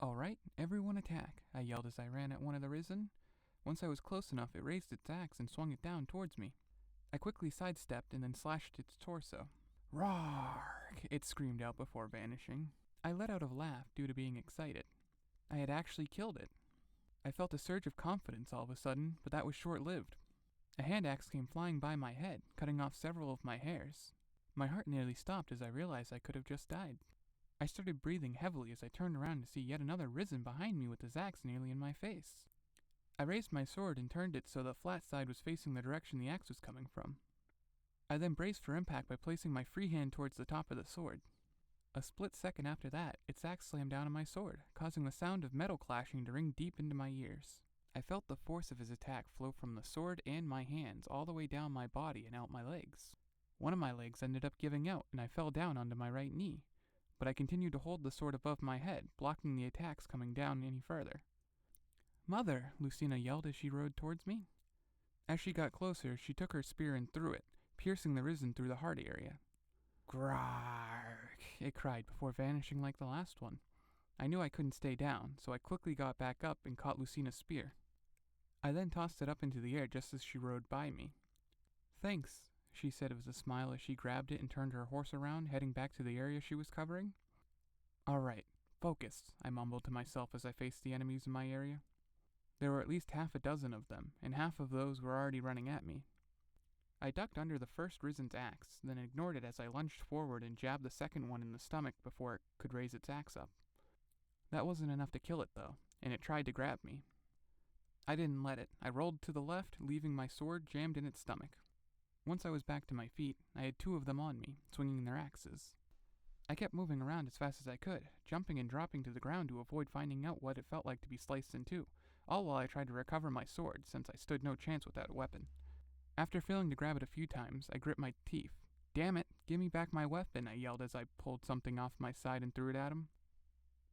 "Alright, everyone attack," I yelled as I ran at one of the risen. Once I was close enough, it raised its axe and swung it down towards me. I quickly sidestepped and then slashed its torso. "Roar!" it screamed out before vanishing. I let out a laugh due to being excited. I had actually killed it. I felt a surge of confidence all of a sudden, but that was short-lived. A hand axe came flying by my head, cutting off several of my hairs. My heart nearly stopped as I realized I could have just died. I started breathing heavily as I turned around to see yet another risen behind me with his axe nearly in my face. I raised my sword and turned it so the flat side was facing the direction the axe was coming from. I then braced for impact by placing my free hand towards the top of the sword. A split second after that, its axe slammed down on my sword, causing the sound of metal clashing to ring deep into my ears. I felt the force of his attack flow from the sword and my hands all the way down my body and out my legs. One of my legs ended up giving out and I fell down onto my right knee, but I continued to hold the sword above my head, blocking the attacks coming down any further. "Mother!" Lucina yelled as she rode towards me. As she got closer, she took her spear and threw it, piercing the risen through the heart area. "Grark!" it cried before vanishing like the last one. I knew I couldn't stay down, so I quickly got back up and caught Lucina's spear. I then tossed it up into the air just as she rode by me. "Thanks," she said with a smile as she grabbed it and turned her horse around, heading back to the area she was covering. "Alright, focus," I mumbled to myself as I faced the enemies in my area. There were at least half a dozen of them, and half of those were already running at me. I ducked under the first risen's axe, then ignored it as I lunged forward and jabbed the second one in the stomach before it could raise its axe up. That wasn't enough to kill it, though, and it tried to grab me. I didn't let it. I rolled to the left, leaving my sword jammed in its stomach. Once I was back to my feet, I had two of them on me, swinging their axes. I kept moving around as fast as I could, jumping and dropping to the ground to avoid finding out what it felt like to be sliced in two, all while I tried to recover my sword, since I stood no chance without a weapon. After failing to grab it a few times, I gripped my teeth. "Damn it, give me back my weapon," I yelled as I pulled something off my side and threw it at him.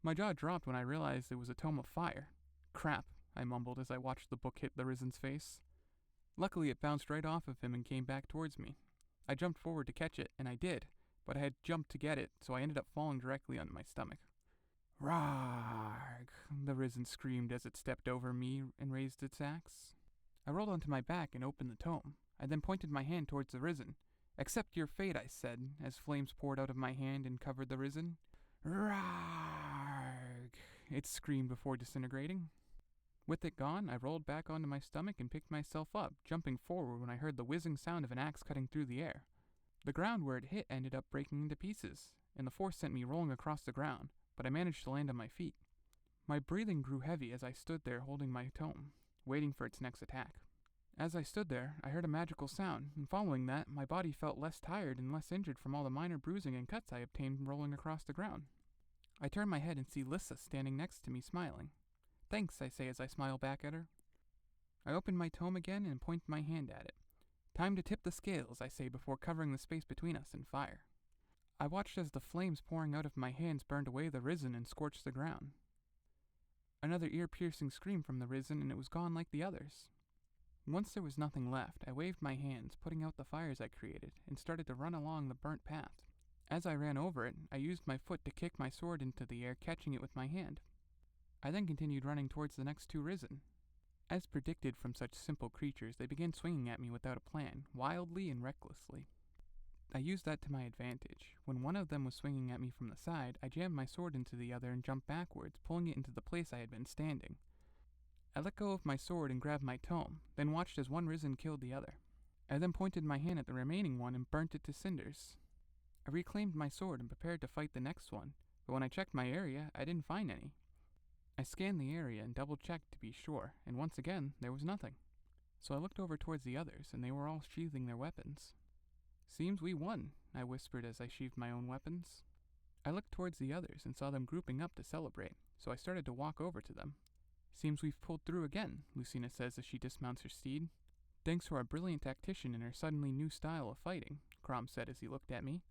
My jaw dropped when I realized it was a tome of fire. "Crap," I mumbled as I watched the book hit the risen's face. Luckily, it bounced right off of him and came back towards me. I jumped forward to catch it, and I did, but I had jumped to get it, so I ended up falling directly on my stomach. "Rarg!" the risen screamed as it stepped over me and raised its axe. I rolled onto my back and opened the tome. I then pointed my hand towards the risen. "Accept your fate," I said, as flames poured out of my hand and covered the risen. "Rarg!" it screamed before disintegrating. With it gone, I rolled back onto my stomach and picked myself up, jumping forward when I heard the whizzing sound of an axe cutting through the air. The ground where it hit ended up breaking into pieces, and the force sent me rolling across the ground, but I managed to land on my feet. My breathing grew heavy as I stood there holding my tome, waiting for its next attack. As I stood there, I heard a magical sound, and following that, my body felt less tired and less injured from all the minor bruising and cuts I obtained rolling across the ground. I turn my head and see Lissa standing next to me smiling. "Thanks," I say as I smile back at her. I open my tome again and point my hand at it. "Time to tip the scales," I say before covering the space between us in fire. I watched as the flames pouring out of my hands burned away the risen and scorched the ground. Another ear-piercing scream from the risen and it was gone like the others. Once there was nothing left, I waved my hands, putting out the fires I created, and started to run along the burnt path. As I ran over it, I used my foot to kick my sword into the air, catching it with my hand. I then continued running towards the next two risen. As predicted from such simple creatures, they began swinging at me without a plan, wildly and recklessly. I used that to my advantage. When one of them was swinging at me from the side, I jammed my sword into the other and jumped backwards, pulling it into the place I had been standing. I let go of my sword and grabbed my tome, then watched as one risen killed the other. I then pointed my hand at the remaining one and burnt it to cinders. I reclaimed my sword and prepared to fight the next one, but when I checked my area, I didn't find any. I scanned the area and double-checked to be sure, and once again, there was nothing. So I looked over towards the others, and they were all sheathing their weapons. "Seems we won," I whispered as I sheathed my own weapons. I looked towards the others and saw them grouping up to celebrate, so I started to walk over to them. "Seems we've pulled through again," Lucina says as she dismounts her steed. "Thanks to our brilliant tactician and her suddenly new style of fighting," Crom said as he looked at me.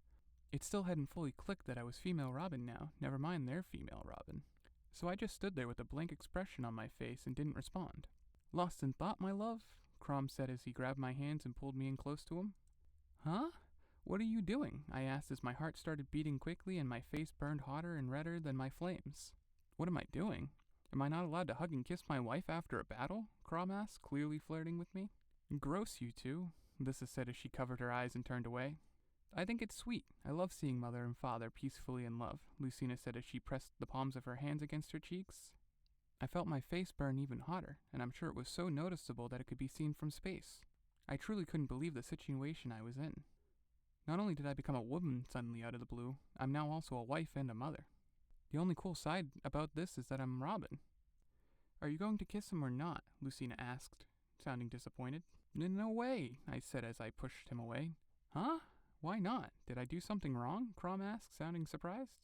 It still hadn't fully clicked that I was female Robin now, never mind their female Robin. So I just stood there with a blank expression on my face and didn't respond. "Lost in thought, my love?" Crom said as he grabbed my hands and pulled me in close to him. "Huh? What are you doing?" I asked as my heart started beating quickly and my face burned hotter and redder than my flames. What am I doing? Am I not allowed to hug and kiss my wife after a battle? Crom asked, clearly flirting with me. Gross, you two, Lissa said as she covered her eyes and turned away. I think it's sweet. I love seeing mother and father peacefully in love, Lucina said as she pressed the palms of her hands against her cheeks. I felt my face burn even hotter, and I'm sure it was so noticeable that it could be seen from space. I truly couldn't believe the situation I was in. Not only did I become a woman suddenly out of the blue, I'm now also a wife and a mother. The only cool side about this is that I'm Robin. Are you going to kiss him or not? Lucina asked, sounding disappointed. No way, I said as I pushed him away. Huh? Why not? Did I do something wrong? Crom asked, sounding surprised.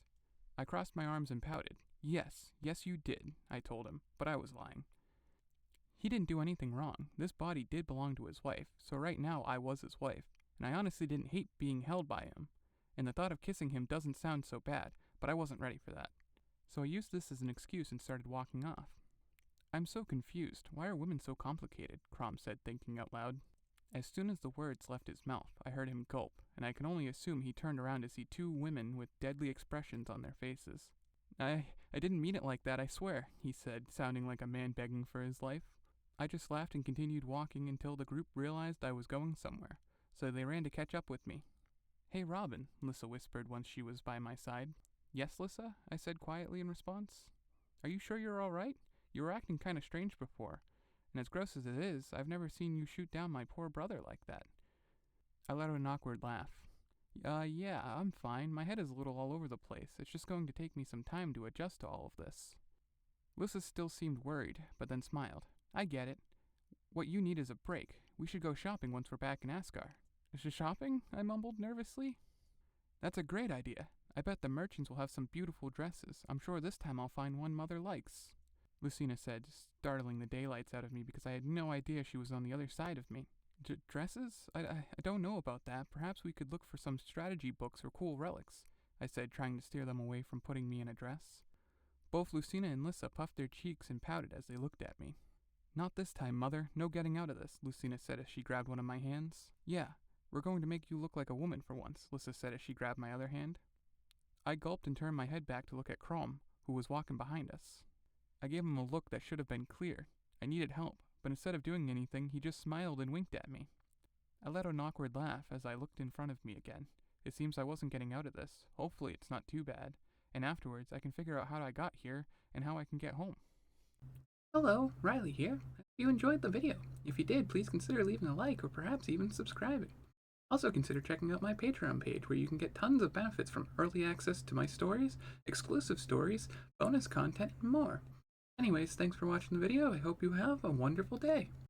I crossed my arms and pouted. Yes, you did, I told him, but I was lying. He didn't do anything wrong. This body did belong to his wife, so right now I was his wife, and I honestly didn't hate being held by him. And the thought of kissing him doesn't sound so bad, but I wasn't ready for that. So I used this as an excuse and started walking off. I'm so confused. Why are women so complicated? Crom said, thinking out loud. As soon as the words left his mouth, I heard him gulp, and I can only assume he turned around to see two women with deadly expressions on their faces. I didn't mean it like that, I swear, he said, sounding like a man begging for his life. I just laughed and continued walking until the group realized I was going somewhere, so they ran to catch up with me. Hey, Robin, Lissa whispered once she was by my side. Yes, Lissa, I said quietly in response. Are you sure you're all right? You were acting kind of strange before, and as gross as it is, I've never seen you shoot down my poor brother like that. I let out an awkward laugh. Yeah, I'm fine. My head is a little all over the place. It's just going to take me some time to adjust to all of this. Lissa still seemed worried, but then smiled. I get it. What you need is a break. We should go shopping once we're back in Asgard. Shopping? I mumbled nervously. That's a great idea. I bet the merchants will have some beautiful dresses. I'm sure this time I'll find one mother likes, Lucina said, startling the daylights out of me because I had no idea she was on the other side of me. Dresses? I don't know about that. Perhaps we could look for some strategy books or cool relics, I said, trying to steer them away from putting me in a dress. Both Lucina and Lissa puffed their cheeks and pouted as they looked at me. Not this time, Mother. No getting out of this, Lucina said as she grabbed one of my hands. Yeah, we're going to make you look like a woman for once, Lissa said as she grabbed my other hand. I gulped and turned my head back to look at Crom, who was walking behind us. I gave him a look that should have been clear. I needed help, but instead of doing anything, he just smiled and winked at me. I let out an awkward laugh as I looked in front of me again. It seems I wasn't getting out of this. Hopefully it's not too bad. And afterwards, I can figure out how I got here and how I can get home. Hello, Riley here. Hope you enjoyed the video. If you did, please consider leaving a like or perhaps even subscribing. Also consider checking out my Patreon page where you can get tons of benefits from early access to my stories, exclusive stories, bonus content, and more. Anyways, thanks for watching the video. I hope you have a wonderful day.